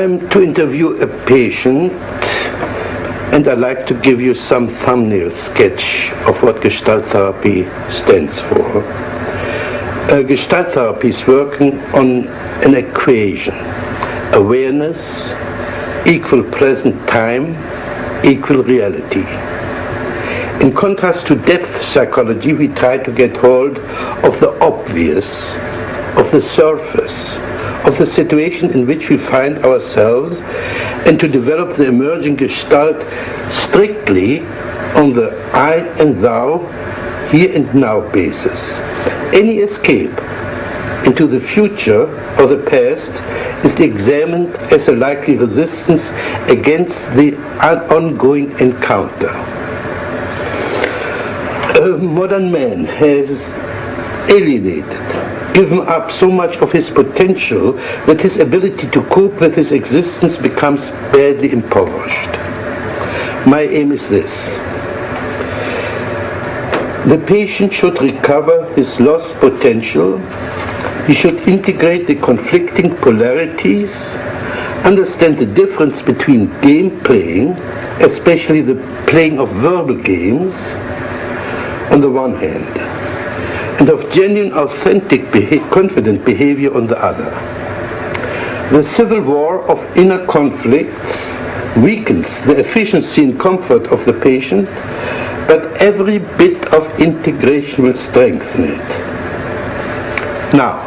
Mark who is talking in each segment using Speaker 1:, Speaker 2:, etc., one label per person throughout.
Speaker 1: I'm to interview a patient, and I'd like to give you some thumbnail sketch of what Gestalt therapy stands for. Gestalt therapy is working on an equation: awareness, equal present time, equal reality. In contrast to depth psychology, we try to get hold of the obvious, of the surface, of the situation in which we find ourselves, and to develop the emerging Gestalt strictly on the I and thou, here and now basis. Any escape into the future or the past is examined as a likely resistance against the ongoing encounter. Modern man has alienated, given up so much of his potential that his ability to cope with his existence becomes badly impoverished. My aim is this: the patient should recover his lost potential. He should integrate the conflicting polarities, understand the difference between game playing, especially the playing of verbal games, on the one hand, and of genuine, authentic, confident behavior on the other. The civil war of inner conflicts weakens the efficiency and comfort of the patient, but every bit of integration will strengthen it. Now,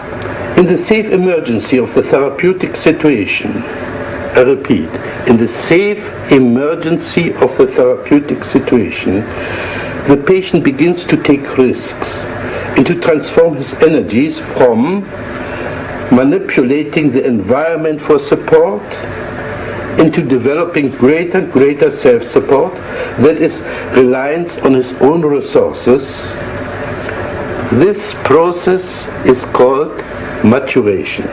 Speaker 1: in the safe emergency of the therapeutic situation, I repeat, in the safe emergency of the therapeutic situation, the patient begins to take risks and to transform his energies from manipulating the environment for support into developing greater self-support, that is, reliance on his own resources. This process is called maturation.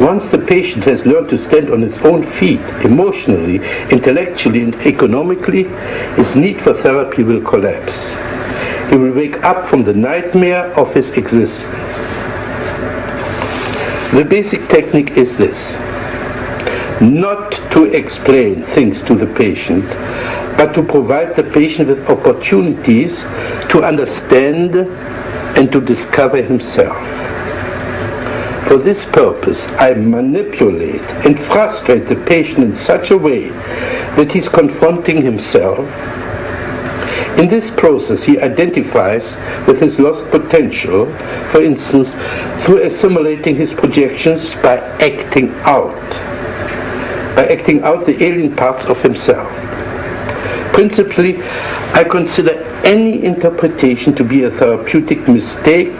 Speaker 1: Once the patient has learned to stand on his own feet, emotionally, intellectually, and economically, his need for therapy will collapse. He will wake up from the nightmare of his existence. The basic technique is this: not to explain things to the patient, but to provide the patient with opportunities to understand and to discover himself. For this purpose, I manipulate and frustrate the patient in such a way that he's confronting himself. In this process, he identifies with his lost potential, for instance, through assimilating his projections by acting out the alien parts of himself. Principally, I consider any interpretation to be a therapeutic mistake,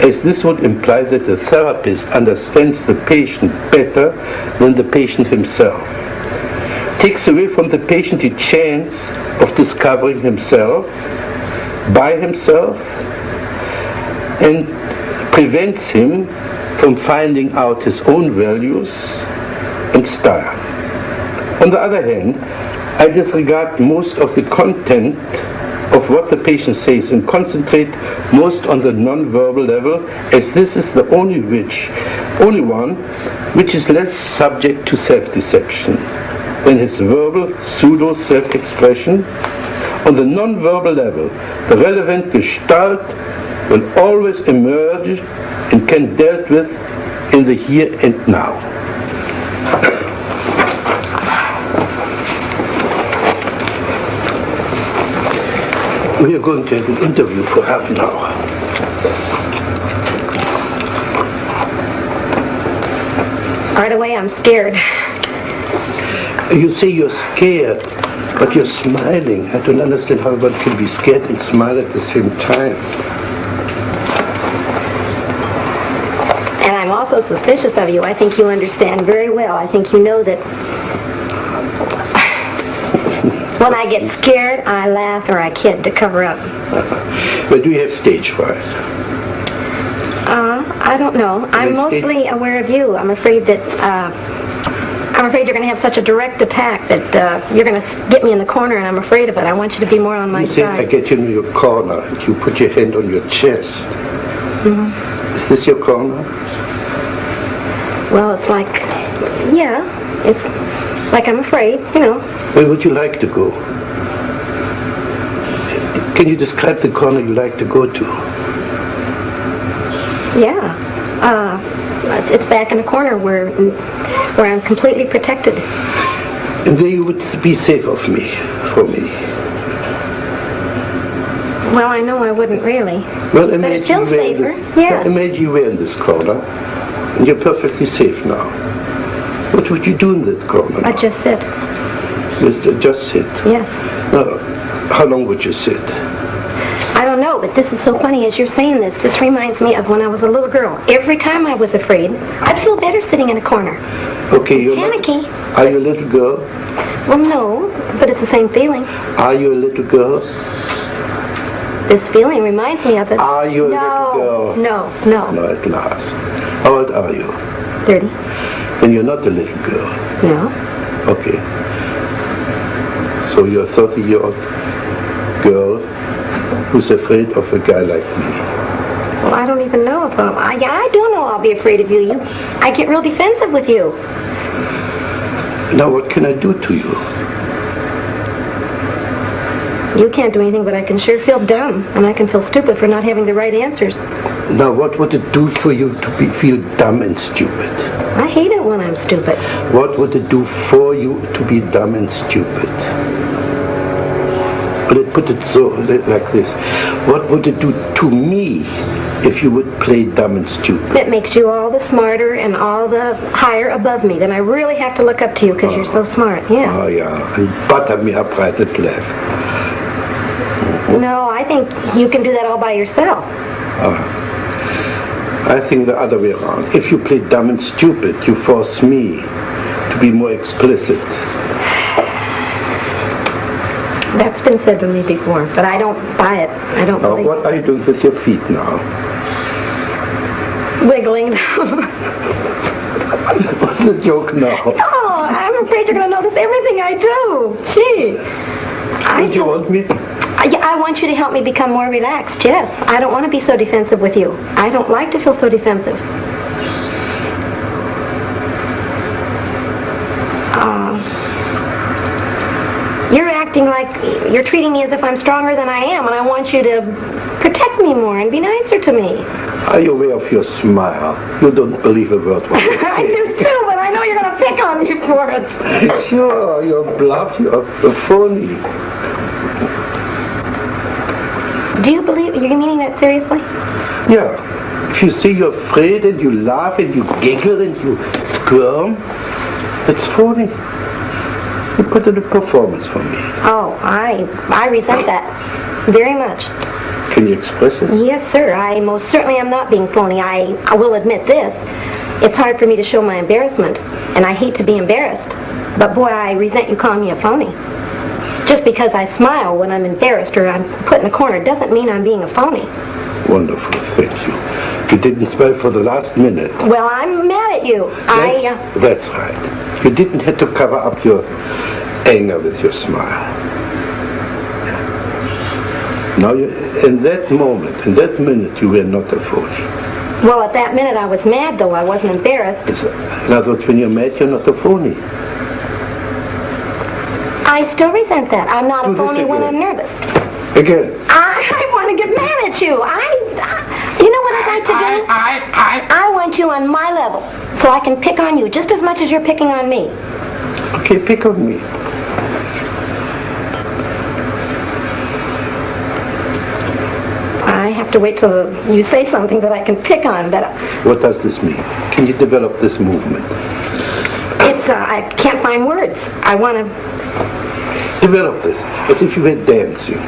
Speaker 1: as this would imply that the therapist understands the patient better than the patient himself. Takes away from the patient the chance of discovering himself by himself, and prevents him from finding out his own values and style. On the other hand, I disregard most of the content of what the patient says and concentrate most on the non-verbal level, as this is the only one which is less subject to self-deception than his verbal pseudo-self-expression. On the non-verbal level, the relevant Gestalt will always emerge and can be dealt with in the here and now. We are going to have an interview for half an hour.
Speaker 2: Right away, I'm scared.
Speaker 1: You say you're scared, but you're smiling. I don't understand how one can be scared and smile at the same time.
Speaker 2: And I'm also suspicious of you. I think you understand very well. I think you know that when I get scared, I laugh or I kid to cover up.
Speaker 1: But do you have stage fright?
Speaker 2: I don't know. I'm mostly aware of you. I'm afraid that you're going to have such a direct attack that you're going to get me in the corner, and I'm afraid of it. I want you to be more on my side.
Speaker 1: I get you in your corner, and you put your hand on your chest. Mm-hmm. Is this your corner?
Speaker 2: Well, it's like, yeah, it's like I'm afraid, you know.
Speaker 1: Where would you like to go? Can you describe the corner you like to go to?
Speaker 2: Yeah. It's back in a corner where I'm completely protected.
Speaker 1: And there you would be safe for me.
Speaker 2: Well, I know I wouldn't really.
Speaker 1: Well,
Speaker 2: but it feels safer. Yes.
Speaker 1: Imagine you were in this corner, and you're perfectly safe now. What would you do in that corner?
Speaker 2: I'd just sit.
Speaker 1: Just sit?
Speaker 2: Yes.
Speaker 1: Now, how long would you sit?
Speaker 2: I don't know, but this is so funny as you're saying this. This reminds me of when I was a little girl. Every time I was afraid, I'd feel better sitting in a corner.
Speaker 1: Okay, you're
Speaker 2: panicky.
Speaker 1: Are you a little girl?
Speaker 2: Well, no, but it's the same feeling.
Speaker 1: Are you a little girl?
Speaker 2: This feeling reminds me of it.
Speaker 1: Are you a little girl?
Speaker 2: No.
Speaker 1: No, at last. How old are you?
Speaker 2: 30.
Speaker 1: Then you're not a little girl.
Speaker 2: No.
Speaker 1: Okay. So you're a 30-year-old girl who's afraid of a guy like me.
Speaker 2: Well, I don't even know if I do know I'll be afraid of you. I get real defensive with you.
Speaker 1: Now what can I do to you?
Speaker 2: You can't do anything, but I can sure feel dumb, and I can feel stupid for not having the right answers.
Speaker 1: Now what would it do for you to feel dumb and stupid?
Speaker 2: I hate it when I'm stupid.
Speaker 1: What would it do for you to be dumb and stupid? Let's put it so, like this. What would it do to me if you would play dumb and stupid?
Speaker 2: It makes you all the smarter and all the higher above me. Then I really have to look up to you because you're so smart. Yeah.
Speaker 1: Oh, yeah. And butter me up right and left.
Speaker 2: No, I think you can do that all by yourself.
Speaker 1: I think the other way around. If you play dumb and stupid, you force me to be more explicit.
Speaker 2: That's been said to me before, but I don't buy it. I don't believe it.
Speaker 1: What are you doing with your feet now?
Speaker 2: Wiggling.
Speaker 1: What's the joke now?
Speaker 2: Oh, I'm afraid you're going to notice everything I do. Gee.
Speaker 1: Don't you want me?
Speaker 2: I want you to help me become more relaxed, yes. I don't want to be so defensive with you. I don't like to feel so defensive. You're acting like you're treating me as if I'm stronger than I am, and I want you to protect me more and be nicer to me.
Speaker 1: Are you aware of your smile? You don't believe a word what you say.
Speaker 2: I do too, but I know you're going to pick on me for it.
Speaker 1: Sure, you're bluff, you're phony.
Speaker 2: Do you believe you're meaning that seriously?
Speaker 1: Yeah. If you say you're afraid and you laugh and you giggle and you squirm, it's phony. You put in a performance for me.
Speaker 2: Oh, I resent that very much.
Speaker 1: Can you express it?
Speaker 2: Yes, sir. I most certainly am not being phony. I will admit this. It's hard for me to show my embarrassment, and I hate to be embarrassed. But boy, I resent you calling me a phony. Just because I smile when I'm embarrassed or I'm put in a corner doesn't mean I'm being a phony.
Speaker 1: Wonderful, thank you. You didn't smile for the last minute.
Speaker 2: Well, I'm mad at you.
Speaker 1: That's right. You didn't have to cover up your anger with your smile. Now, in that moment, in that minute, you were not a phony.
Speaker 2: Well, at that minute I was mad, though. I wasn't embarrassed.
Speaker 1: In other words, when you're mad, you're not a phony.
Speaker 2: I still resent that. I'm not a phony when I'm nervous.
Speaker 1: Again.
Speaker 2: I want to get mad at you. You know what I'd like to do? I want you on my level, so I can pick on you just as much as you're picking on me.
Speaker 1: Okay, pick on me.
Speaker 2: I have to wait till you say something that I can pick on. But
Speaker 1: what does this mean? Can you develop this movement?
Speaker 2: I can't find words. I want to
Speaker 1: develop this as if you were dancing.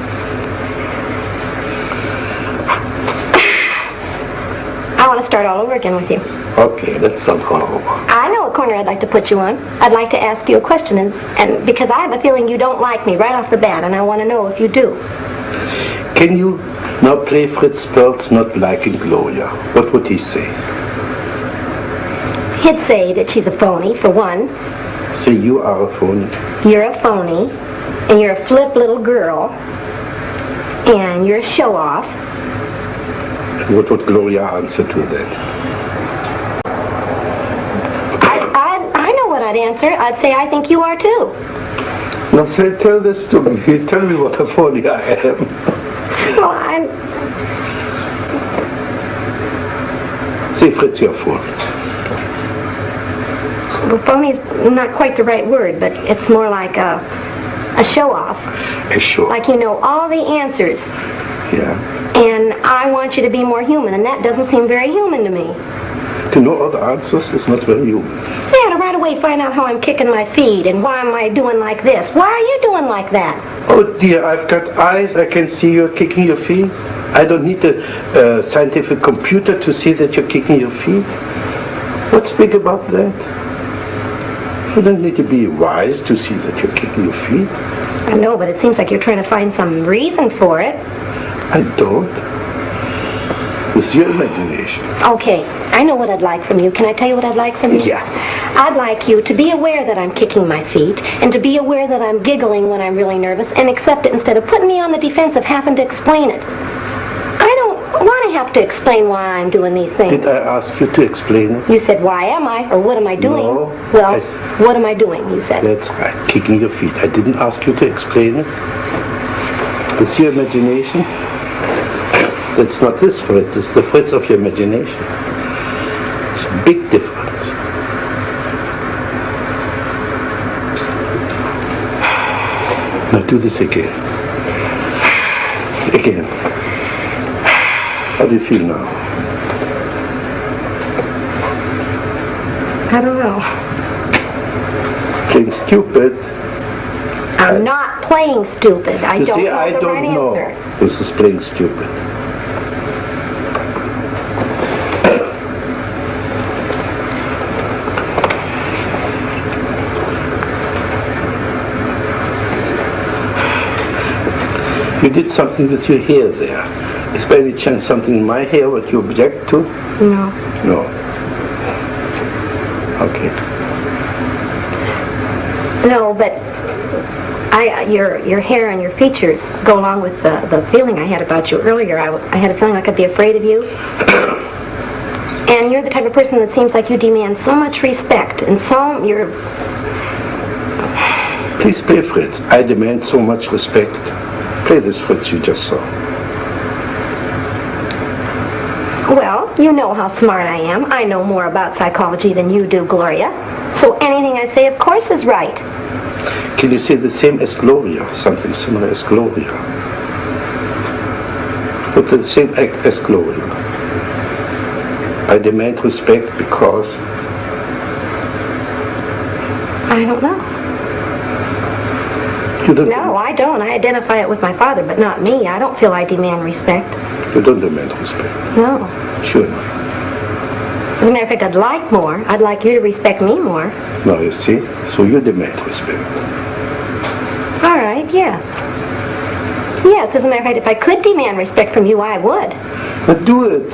Speaker 2: I want to start all over again with you.
Speaker 1: Okay, let's start all over.
Speaker 2: I know what corner I'd like to put you on. I'd like to ask you a question, and because I have a feeling you don't like me right off the bat, and I want to know if you do.
Speaker 1: Can you now play Fritz Perls not liking Gloria? What would he say?
Speaker 2: He'd say that she's a phony, for one.
Speaker 1: So you are a phony?
Speaker 2: You're a phony, and you're a flip little girl, and you're a show-off.
Speaker 1: And what would Gloria answer to that?
Speaker 2: that answer, I'd say I think you are too.
Speaker 1: Now say, tell this to me. Tell me what a phony I am.
Speaker 2: Well, I'm...
Speaker 1: See, Fritz, you're a phony.
Speaker 2: Well, phony's not quite the right word, but it's more like a show-off.
Speaker 1: A show.
Speaker 2: Like you know all the answers.
Speaker 1: Yeah.
Speaker 2: And I want you to be more human, and that doesn't seem very human to me.
Speaker 1: To know all the answers is not very human.
Speaker 2: Yeah, to right away find out how I'm kicking my feet, and why am I doing like this? Why are you doing like that?
Speaker 1: Oh dear, I've got eyes, I can see you're kicking your feet. I don't need a scientific computer to see that you're kicking your feet. What's big about that? You don't need to be wise to see that you're kicking your feet.
Speaker 2: I know, but it seems like you're trying to find some reason for it.
Speaker 1: I don't. It's your imagination.
Speaker 2: Okay, I know what I'd like from you. Can I tell you what I'd like from you?
Speaker 1: Yeah.
Speaker 2: I'd like you to be aware that I'm kicking my feet, and to be aware that I'm giggling when I'm really nervous, and accept it instead of putting me on the defense of having to explain it. I don't want to have to explain why I'm doing these things.
Speaker 1: Did I ask you to explain it?
Speaker 2: You said, why am I? Or what am I doing?
Speaker 1: No.
Speaker 2: Well, what am I doing, you said?
Speaker 1: That's right, kicking your feet. I didn't ask you to explain it. It's your imagination. That's not this Fritz, it's the Fritz of your imagination. It's a big difference. Now do this again. Again. How do you feel now?
Speaker 2: I don't know.
Speaker 1: Playing stupid.
Speaker 2: I'm not playing stupid. I don't know
Speaker 1: I
Speaker 2: the
Speaker 1: don't
Speaker 2: right
Speaker 1: know.
Speaker 2: answer.
Speaker 1: This is playing stupid. You did something with your hair there. Is by any chance something in my hair what you object to?
Speaker 2: No.
Speaker 1: No. Okay.
Speaker 2: No, but your hair and your features go along with the feeling I had about you earlier. I had a feeling like I'd be afraid of you. And you're the type of person that seems like you demand so much respect, and so you're...
Speaker 1: Please play Fritz. I demand so much respect. Play this Fritz you just saw.
Speaker 2: Well, you know how smart I am. I know more about psychology than you do, Gloria. So anything I say, of course, is right.
Speaker 1: Can you say the same as Gloria? Something similar as Gloria? But the same act as Gloria. I demand respect because...
Speaker 2: I don't know.
Speaker 1: You don't
Speaker 2: No, I don't. I identify it with my father, but not me. I don't feel I demand respect.
Speaker 1: You don't demand respect.
Speaker 2: No.
Speaker 1: Sure not.
Speaker 2: As a matter of fact, I'd like more. I'd like you to respect me more.
Speaker 1: Now you see, so you demand respect.
Speaker 2: All right, yes. Yes, as a matter of fact, if I could demand respect from you, I would.
Speaker 1: But do it.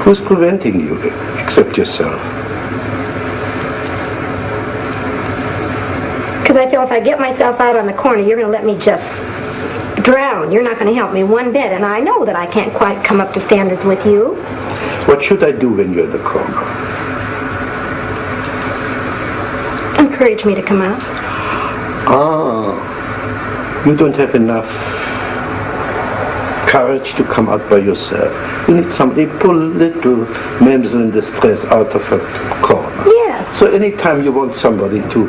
Speaker 1: Who's preventing you except yourself?
Speaker 2: Because I feel if I get myself out on the corner, you're going to let me just drown. You're not going to help me one bit, and I know that I can't quite come up to standards with you.
Speaker 1: What should I do when you're in the corner?
Speaker 2: Encourage me to come out.
Speaker 1: Ah, you don't have enough courage to come out by yourself. You need somebody pull little damsel in distress out of a corner.
Speaker 2: Yes.
Speaker 1: So anytime you want somebody to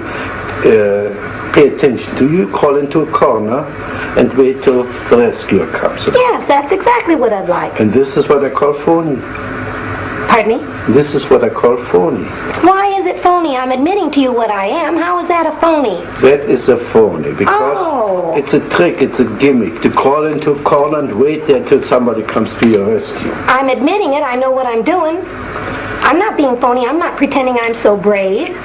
Speaker 1: pay attention to you, call into a corner and wait till the rescuer comes.
Speaker 2: Yes, that's exactly what I'd like.
Speaker 1: And this is what I call phony.
Speaker 2: Pardon me?
Speaker 1: This is what I call phony.
Speaker 2: Why is it phony? I'm admitting to you what I am. How is that a phony?
Speaker 1: That is a phony because it's a trick, it's a gimmick to crawl into a corner and wait there till somebody comes to your rescue.
Speaker 2: I'm admitting it. I know what I'm doing. I'm not being phony. I'm not pretending I'm so brave.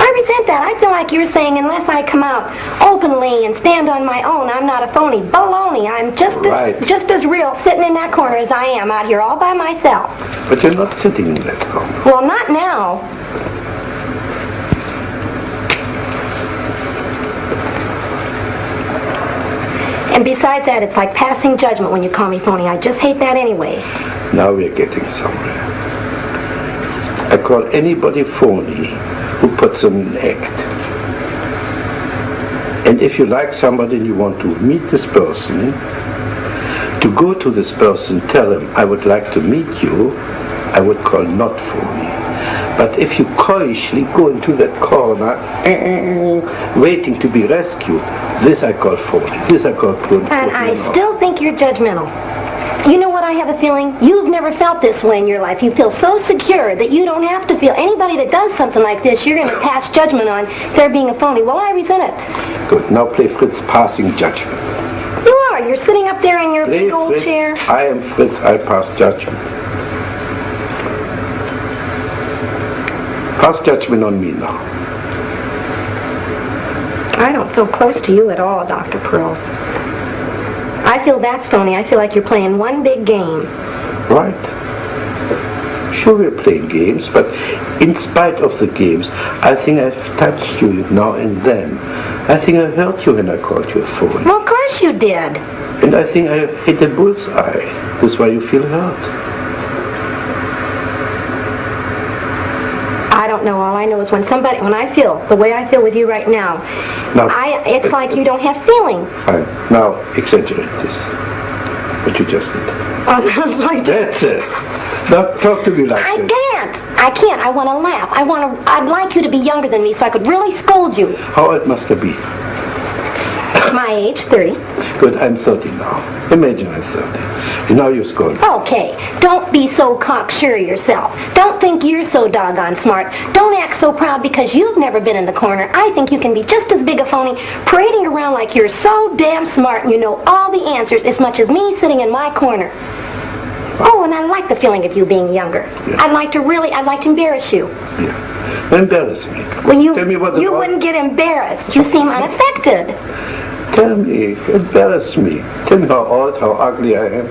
Speaker 2: I resent that. I feel like you're saying unless I come out openly and stand on my own, I'm not a phony. Baloney. I'm just as real sitting in that corner as I am out here all by myself.
Speaker 1: But you're not sitting in that corner.
Speaker 2: Well, not now. And besides that, it's like passing judgment when you call me phony. I just hate that anyway.
Speaker 1: Now we're getting somewhere. I call anybody phony who puts on an act. And if you like somebody and you want to meet this person, to go to this person, tell him, I would like to meet you, I would call not phony. But if you coyishly go into that corner, waiting to be rescued, this I call phony. This I call phony.
Speaker 2: And I still think you're judgmental. You know what, I have a feeling? You've never felt this way in your life. You feel so secure that you don't have to feel. Anybody that does something like this, you're going to pass judgment on their being a phony. Well, I resent it.
Speaker 1: Good. Now play Fritz passing judgment.
Speaker 2: You are. You're sitting up there in your
Speaker 1: Play
Speaker 2: big old
Speaker 1: Fritz.
Speaker 2: chair.
Speaker 1: I am Fritz. I pass judgment. Pass judgment on me now.
Speaker 2: I don't feel close to you at all, Dr. Perls. I feel that's phony. I feel like you're playing one big game.
Speaker 1: Right. Sure, we're playing games, but in spite of the games, I think I've touched you now and then. I think I hurt you when I called you a phony.
Speaker 2: Well, of course you did.
Speaker 1: And I think I hit a bullseye. That's why you feel hurt.
Speaker 2: I don't know. All I know is when I feel the way I feel with you right now, it's like you don't have feeling.
Speaker 1: Fine. Now, exaggerate this. What you just did. That's it. Now, talk to me like this.
Speaker 2: I can't. I want to laugh. I'd like you to be younger than me so I could really scold you.
Speaker 1: How old must I be?
Speaker 2: My age, 30.
Speaker 1: Good, I'm 30 now. Imagine I'm 30. And now you're scolding.
Speaker 2: Okay, don't be so cocksure yourself. Don't think you're so doggone smart. Don't act so proud because you've never been in the corner. I think you can be just as big a phony, parading around like you're so damn smart and you know all the answers as much as me sitting in my corner. Oh, and I like the feeling of you being younger.
Speaker 1: Yeah.
Speaker 2: I'd like to embarrass you.
Speaker 1: Yeah. Embarrass me.
Speaker 2: Well,
Speaker 1: Tell me what
Speaker 2: you wouldn't get embarrassed. You seem unaffected.
Speaker 1: Tell me, embarrass me. Tell me how old, how ugly I am.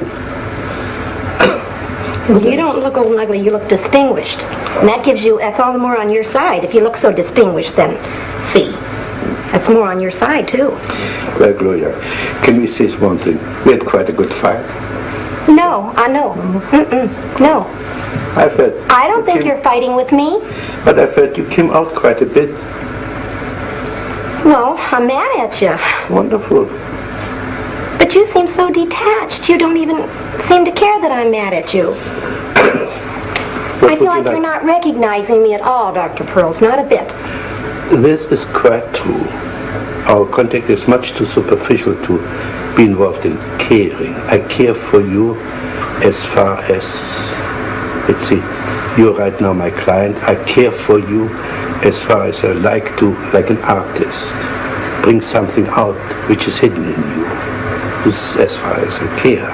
Speaker 2: Well, you don't look old and ugly, you look distinguished. And that's all the more on your side. If you look so distinguished, then see. That's more on your side, too.
Speaker 1: Well, Gloria, can we say one thing? We had quite a good fight.
Speaker 2: No, I know. No.
Speaker 1: I
Speaker 2: don't think you're fighting with me.
Speaker 1: But I felt you came out quite a bit.
Speaker 2: Well, I'm mad at you.
Speaker 1: Wonderful.
Speaker 2: But you seem so detached. You don't even seem to care that I'm mad at you. I feel like you're not recognizing me at all, Dr. Perls. Not a bit.
Speaker 1: This is quite true. Our contact is much too superficial to be involved in caring. I care for you as far as, let's see, you're right now my client. I care for you as far as I like to, like an artist, bring something out which is hidden in you. This is as far as I care.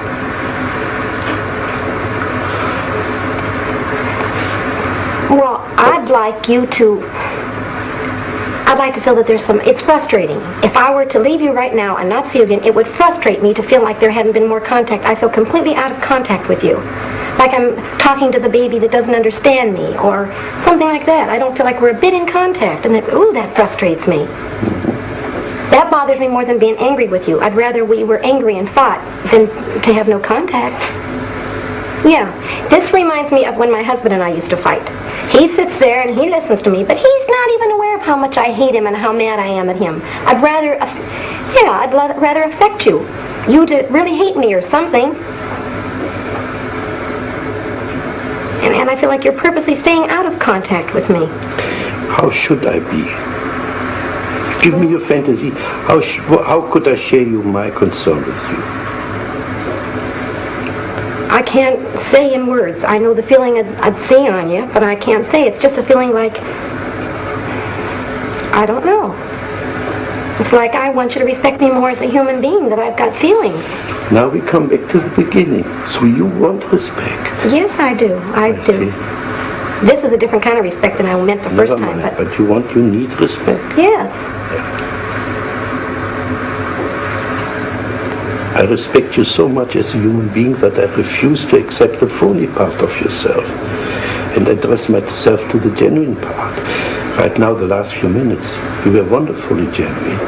Speaker 2: Well, I'd like to feel that there's it's frustrating. If I were to leave you right now and not see you again, it would frustrate me to feel like there hadn't been more contact. I feel completely out of contact with you. Like I'm talking to the baby that doesn't understand me, or something like that. I don't feel like we're a bit in contact, and that frustrates me. That bothers me more than being angry with you. I'd rather we were angry and fought than to have no contact. Yeah, this reminds me of when my husband and I used to fight. He sits there and he listens to me, but he's not even aware of how much I hate him and how mad I am at him. I'd rather affect you. You to really hate me or something. And I feel like you're purposely staying out of contact with me.
Speaker 1: How should I be? Give me your fantasy. How could I share my concern with you?
Speaker 2: I can't say in words. I know the feeling I'd see on you, but I can't say. It's just a feeling like, I don't know. It's like I want you to respect me more as a human being, that I've got feelings.
Speaker 1: Now we come back to the beginning. So you want respect.
Speaker 2: Yes, I do. I do.
Speaker 1: See?
Speaker 2: This is a different kind of respect than I meant the first time.
Speaker 1: But you need respect.
Speaker 2: Yes.
Speaker 1: I respect you so much as a human being that I refuse to accept the phony part of yourself and address myself to the genuine part. Right now, the last few minutes, you were wonderfully genuine.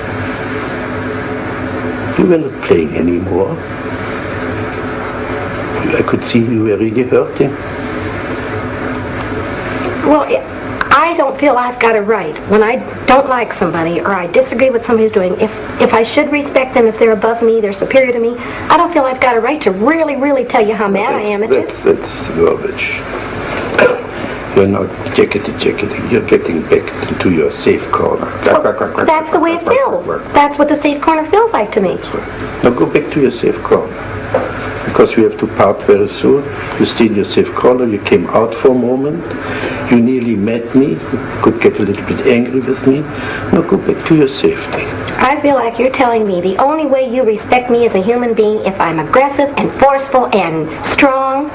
Speaker 1: You were not playing anymore. I could see you were really hurting.
Speaker 2: Well, I don't feel I've got a right when I don't like somebody or I disagree with somebody who's doing. If I should respect them, if they're above me, they're superior to me, I don't feel I've got a right to really, really tell you how mad I am at you.
Speaker 1: That's garbage. You're now jacketing. You're getting back into your safe corner.
Speaker 2: Well, that's the way it feels. That's what the safe corner feels like to me.
Speaker 1: Now go back to your safe corner. Because we have to part very soon. You stayed in your safe corner. You came out for a moment. You nearly met me. You could get a little bit angry with me. Now go back to your safety.
Speaker 2: I feel like you're telling me the only way you respect me as a human being if I'm aggressive and forceful and strong.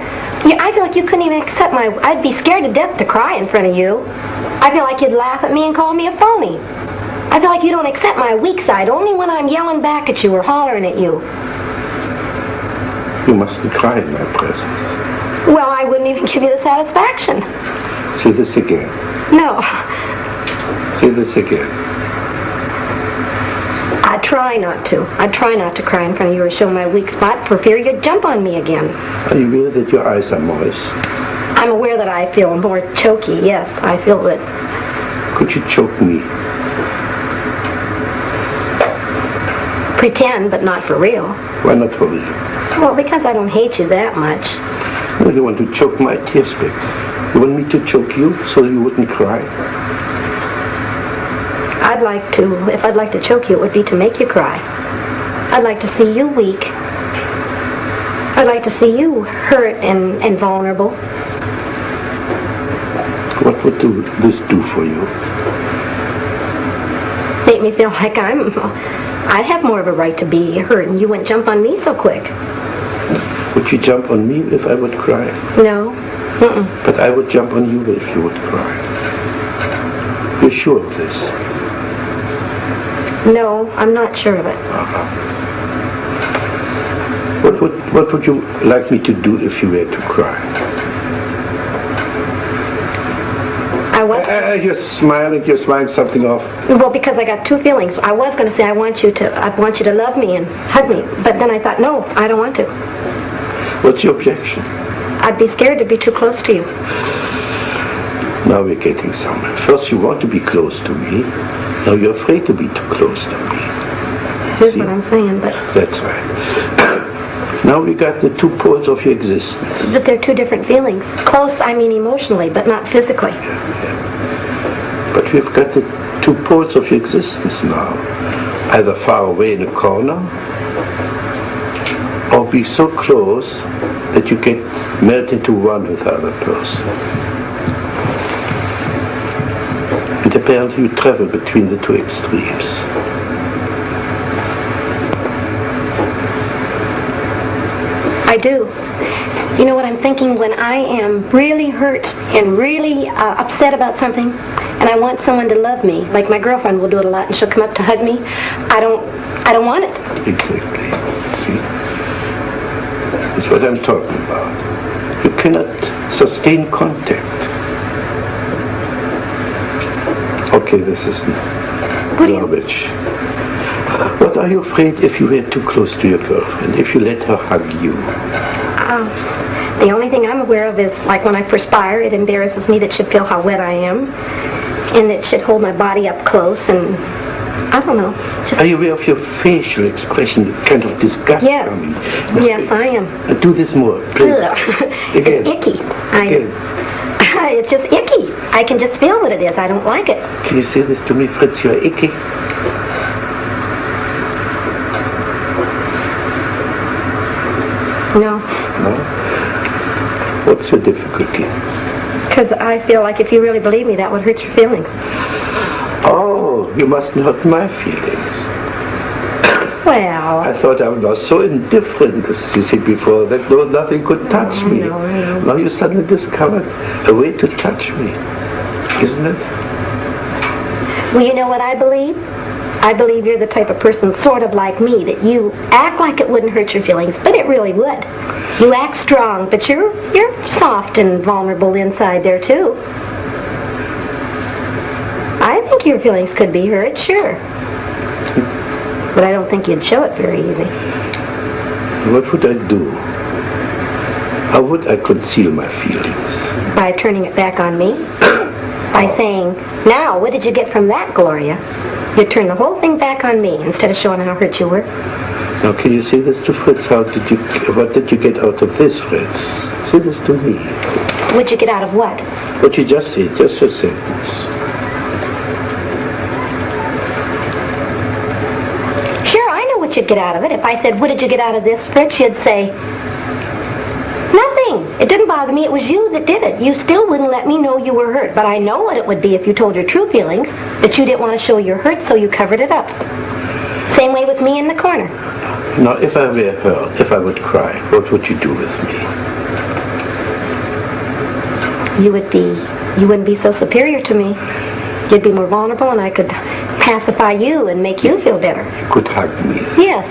Speaker 2: Yeah, I feel like you couldn't even accept my... I'd be scared to death to cry in front of you. I feel like you'd laugh at me and call me a phony. I feel like you don't accept my weak side only when I'm yelling back at you or hollering at you.
Speaker 1: You mustn't cry in my presence.
Speaker 2: Well, I wouldn't even give you the satisfaction.
Speaker 1: Say this again.
Speaker 2: No.
Speaker 1: Say this again.
Speaker 2: I try not to. I try not to cry in front of you or show my weak spot for fear you'd jump on me again.
Speaker 1: Are you aware that your eyes are moist?
Speaker 2: I'm aware that I feel more choky, yes. I feel that...
Speaker 1: Could you choke me?
Speaker 2: Pretend, but not for real.
Speaker 1: Why not for real?
Speaker 2: Well, because I don't hate you that much.
Speaker 1: Well, you want to choke my tears back. You want me to choke you so you wouldn't cry?
Speaker 2: I'd like to, if I'd like to choke you, it would be to make you cry. I'd like to see you weak. I'd like to see you hurt and vulnerable.
Speaker 1: What would this do for you?
Speaker 2: Make me feel like I'd have more of a right to be hurt and you wouldn't jump on me so quick.
Speaker 1: Would you jump on me if I would cry?
Speaker 2: No. Mm-mm.
Speaker 1: But I would jump on you if you would cry. You're sure of this?
Speaker 2: No, I'm not sure of it.
Speaker 1: What would you like me to do if you were to cry? You're smiling something off.
Speaker 2: Well, because I got two feelings. I was going to say I want you to love me and hug me, but then I thought, no, I don't want to.
Speaker 1: What's your objection?
Speaker 2: I'd be scared to be too close to you.
Speaker 1: Now we're getting somewhere. First you want to be close to me. Now you're afraid to be too close to me.
Speaker 2: Here's what I'm saying, but...
Speaker 1: That's right. Now we got the two poles of your existence.
Speaker 2: But they're two different feelings. Close, I mean emotionally, but not physically.
Speaker 1: Yeah. But we've got the two poles of your existence now. Either far away in a corner, or be so close that you get melted into one with the other person. And apparently you travel between the two extremes.
Speaker 2: I do. You know what I'm thinking? When I am really hurt and really upset about something, and I want someone to love me, like my girlfriend will do it a lot, and she'll come up to hug me, I don't want it.
Speaker 1: Exactly. See? That's what I'm talking about. You cannot sustain contact. Okay, this is garbage. What are you afraid if you were too close to your girlfriend, if you let her hug you?
Speaker 2: The only thing I'm aware of is, like when I perspire, it embarrasses me that she'd feel how wet I am, and that she'd hold my body up close, and I don't know.
Speaker 1: Are you aware of your facial expression, the kind of disgust coming?
Speaker 2: Yes, I am.
Speaker 1: Do this more, please. Again.
Speaker 2: It's icky.
Speaker 1: Again.
Speaker 2: It's just icky. I can just feel what it is. I don't like it.
Speaker 1: Can you say this to me, Fritz? You're icky.
Speaker 2: No.
Speaker 1: No? What's your difficulty?
Speaker 2: Because I feel like if you really believe me, that would hurt your feelings.
Speaker 1: Oh, you mustn't hurt my feelings.
Speaker 2: Well...
Speaker 1: I thought I was so indifferent, as you said before, that nothing could touch me.
Speaker 2: No.
Speaker 1: Now you suddenly discovered a way to touch me, isn't it?
Speaker 2: Well, you know what I believe? I believe you're the type of person sort of like me, that you act like it wouldn't hurt your feelings, but it really would. You act strong, but you're soft and vulnerable inside there, too. I think your feelings could be hurt, sure. But I don't think you'd show it very easy.
Speaker 1: What would I do? How would I conceal my feelings?
Speaker 2: By turning it back on me? by saying, now, what did you get from that, Gloria? You turned the whole thing back on me instead of showing how hurt you were.
Speaker 1: Now, can you say this to Fritz? What did you get out of this, Fritz? Say this to me.
Speaker 2: What'd you get out of what?
Speaker 1: What you just said, just a sentence.
Speaker 2: Sure, I know what you'd get out of it. If I said, what did you get out of this, Fritz, you'd say, nothing. It didn't bother me. It was you that did it. You still wouldn't let me know you were hurt. But I know what it would be if you told your true feelings, that you didn't want to show you're hurt, so you covered it up. Same way with me in the corner.
Speaker 1: Now, if I were hurt, if I would cry, what would you do with me?
Speaker 2: You wouldn't be so superior to me. You'd be more vulnerable, and I could pacify you and make you feel better.
Speaker 1: You could hug me.
Speaker 2: Yes.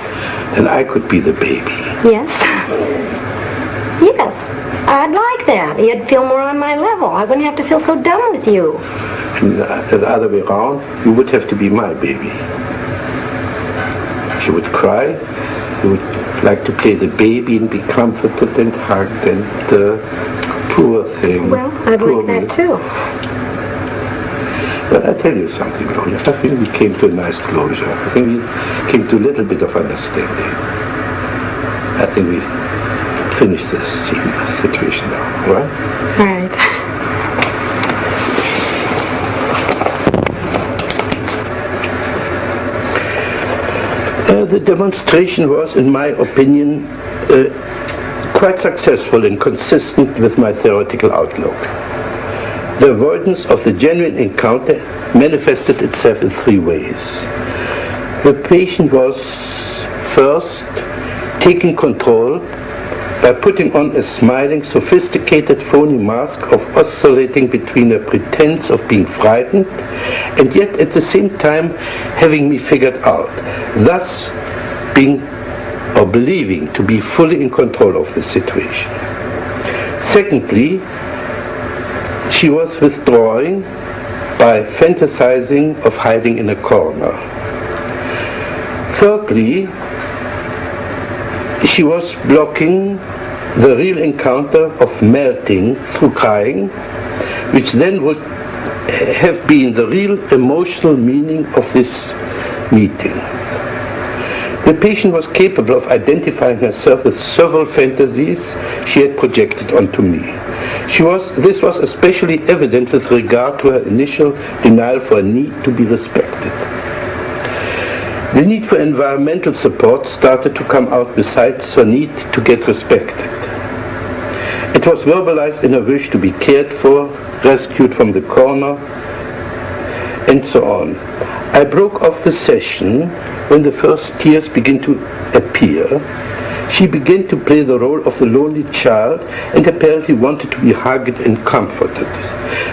Speaker 1: And I could be the baby.
Speaker 2: Yes. Yes. I'd like that. You'd feel more on my level. I wouldn't have to feel so dumb with you.
Speaker 1: And the other way around, you would have to be my baby. She would cry. You would like to play the baby and be comforted and hugged and poor thing.
Speaker 2: Well, I'd like that too.
Speaker 1: But I tell you something, Gloria. I think we came to a nice closure. I think we came to a little bit of understanding. I think we finished this situation now, all right?
Speaker 2: All right.
Speaker 1: The demonstration was, in my opinion, quite successful and consistent with my theoretical outlook. The avoidance of the genuine encounter manifested itself in three ways. The patient was first taking control by putting on a smiling, sophisticated, phony mask of oscillating between a pretense of being frightened and yet at the same time having me figured out, thus being or believing to be fully in control of the situation. Secondly, she was withdrawing by fantasizing of hiding in a corner. Thirdly, she was blocking the real encounter of melting through crying, which then would have been the real emotional meaning of this meeting. The patient was capable of identifying herself with several fantasies she had projected onto me. This was especially evident with regard to her initial denial for a need to be respected. The need for environmental support started to come out besides her need to get respected. It was verbalized in her wish to be cared for, rescued from the corner, and so on. I broke off the session when the first tears began to appear. She began to play the role of the lonely child and apparently wanted to be hugged and comforted.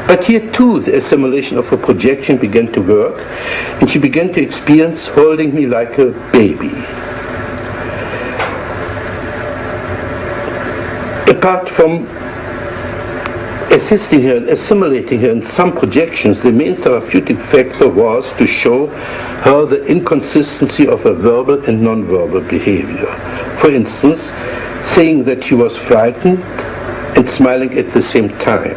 Speaker 1: But here too the assimilation of her projection began to work, and she began to experience holding me like a baby. Apart from assisting her and assimilating her in some projections, the main therapeutic factor was to show her the inconsistency of her verbal and non-verbal behavior. For instance, saying that she was frightened and smiling at the same time.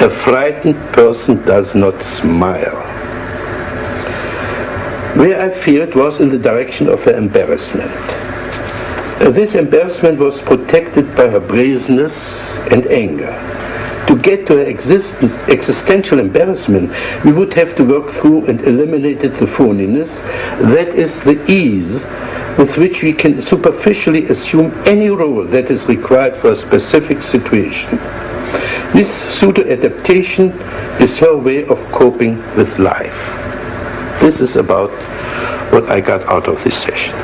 Speaker 1: A frightened person does not smile. Where I failed was in the direction of her embarrassment. This embarrassment was protected by her brazenness and anger. To get to her existential embarrassment, we would have to work through and eliminate the phoniness, that is, the ease with which we can superficially assume any role that is required for a specific situation. This pseudo-adaptation is her way of coping with life. This is about what I got out of this session.